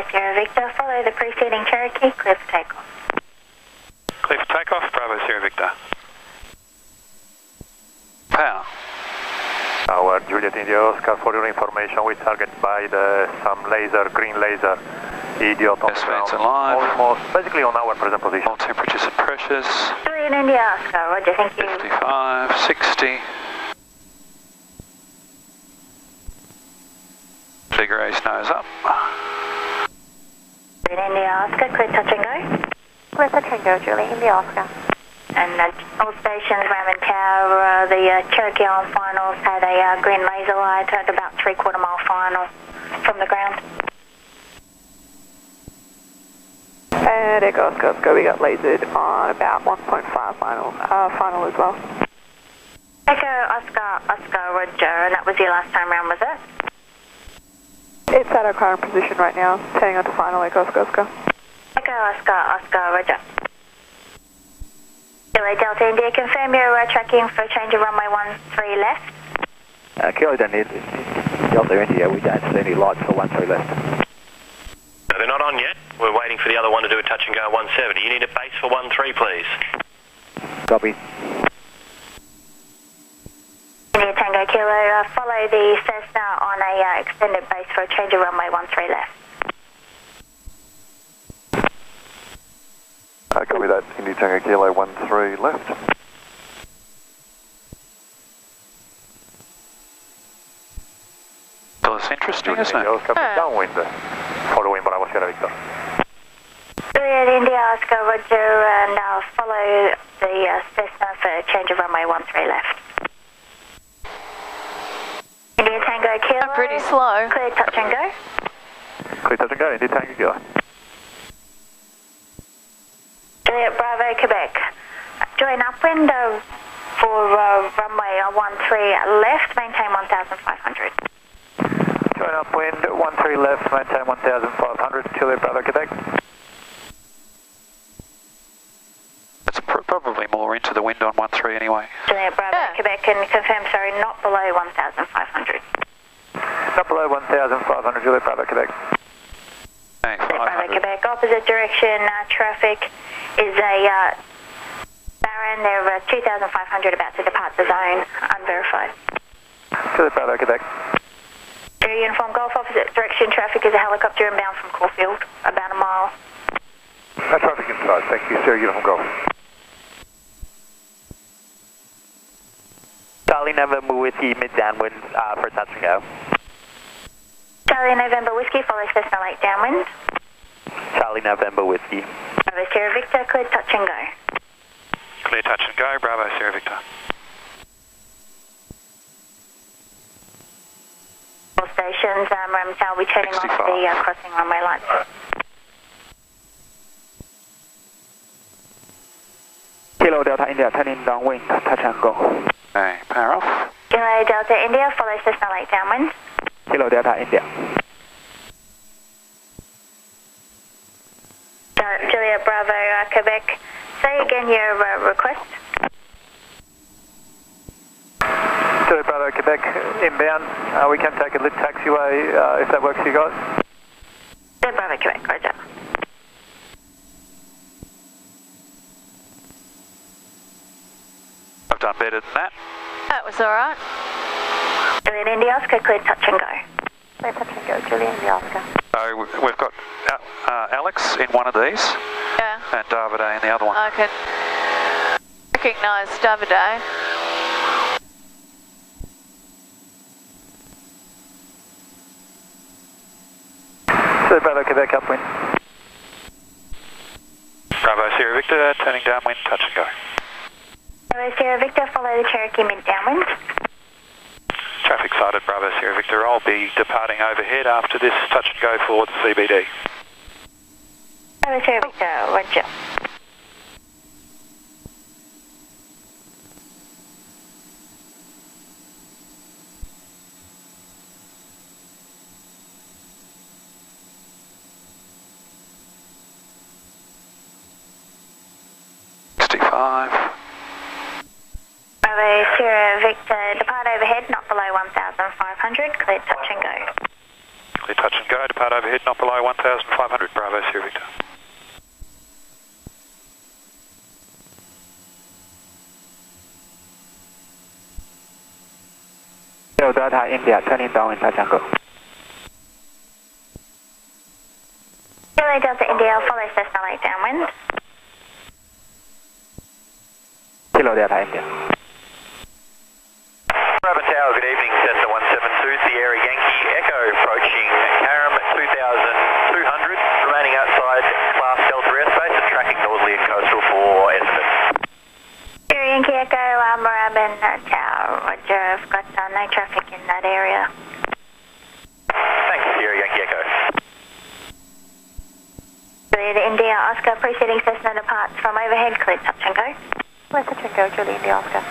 Bravo Sierra Victor, follow the preceding Cherokee, clear for takeoff. Clear for takeoff, Bravo Sierra Victor. Power. Our Juliet India Oscar, for your information, we target by some laser, green laser, idiot on Yes, ground, alive. almost basically on our present position. All temperatures and pressures. Juliet India Oscar, roger, thank you. 55, 60. Figure Ace nose up. Juliet India Oscar, clear touch and go. Clear touch and go, Juliet India Oscar. And all stations, Ram and Tower, the Cherokee on finals had a green laser light at about 3/4 mile final from the ground. And Echo Oscar, we got lasered on about 1.5 final as well. Echo Oscar, roger, and that was your last time round, was it? It's at our current position right now, turning on to final, Echo Oscar. Echo Oscar, roger. Delta India, confirm you're tracking for change of runway 13 left. Kilo Delta India, we don't see any lights for 13 left. No, they're not on yet. We're waiting for the other one to do a touch and go at 170. You need a base for 13, please. Copy. India Tango Kilo, follow the Cessna on a extended base for a change of runway 13 left. Copy that, India Tango Kilo 13 left. Well, it's interesting, isn't it? Downwind, following Bravo Sierra Victor. Juliet India Oscar, roger, and follow the Cessna for a change of runway 13 left. India Tango Kilo. I'm pretty slow. Clear touch and go. Clear touch and go, India Tango Kilo. Juliet Bravo, Quebec. Join upwind for runway 13 left, maintain 1,500. Join upwind 13 left, maintain 1,500, Juliet Bravo, Quebec. It's probably more into the wind on 13 anyway. Juliet Bravo, Quebec, and confirm, sorry, not below 1,500. Not below 1,500, Juliet Bravo, Quebec. Hey, Bravo, 500. Quebec, opposite direction, traffic is a Baron, they're 2,500 about to depart the zone, unverified. Juliet Bravo, Quebec. Air Uniform Golf, opposite direction, traffic is a helicopter inbound from Caulfield, about a mile. No traffic inside, thank you, Sierra Uniform Golf. Charlie November Whiskey, mid downwind for touch and go. Charlie November Whiskey, follow Cessna Lake downwind. Charlie November Whiskey. Bravo Sierra Victor, clear touch and go. Clear touch and go, Bravo Sierra Victor. All stations, Ramsdale will be turning off 65. the crossing runway lights. Kilo Delta India, turning downwind, touch and go. Okay, power off. Kilo Delta India, follow Cessna Lake downwind. Kilo Delta India. Juliet Bravo, Quebec. Say again your request. Juliet Bravo, Quebec, inbound. We can take a lit taxiway if that works for you guys. Juliet Bravo, Quebec, roger. I've done better than that. That was alright. Juliet India Oscar, clear touch and go. Clear touch and go, Juliet India Oscar. So we've got Alex in one of these Yeah, and Davide in the other one. I can recognise Davide. Juliet Bravo, Quebec, upwind. Bravo Sierra Victor, turning downwind, touch and go. Bravo Sierra Victor, follow the Cherokee mid downwind. Traffic sighted, Bravo Sierra Victor. I'll be departing overhead after this touch and go for the CBD. Bravo Sierra Victor, roger. Bravo Sierra Victor, depart overhead, not below 1,500, clear touch and go. Clear touch and go, depart overhead, not below 1,500, Bravo Sierra Victor. Kilo Delta India, turning downwind, touch and go. Kilo Delta India, follow Cessna 8 downwind. Kilo Delta India. Moorabbin Tower, good evening, Cessna 172, Sierra Yankee Echo approaching Caram at 2,200, remaining outside Class Delta airspace and tracking northerly and coastal for estimate. Sierra Yankee Echo, Moorabbin Tower, roger, I've got no traffic in that area. Thanks, Sierra Yankee Echo. Juliet India Oscar, preceding Cessna departs from overhead, clear touch and go. Clear touch and go, Juliet India Oscar.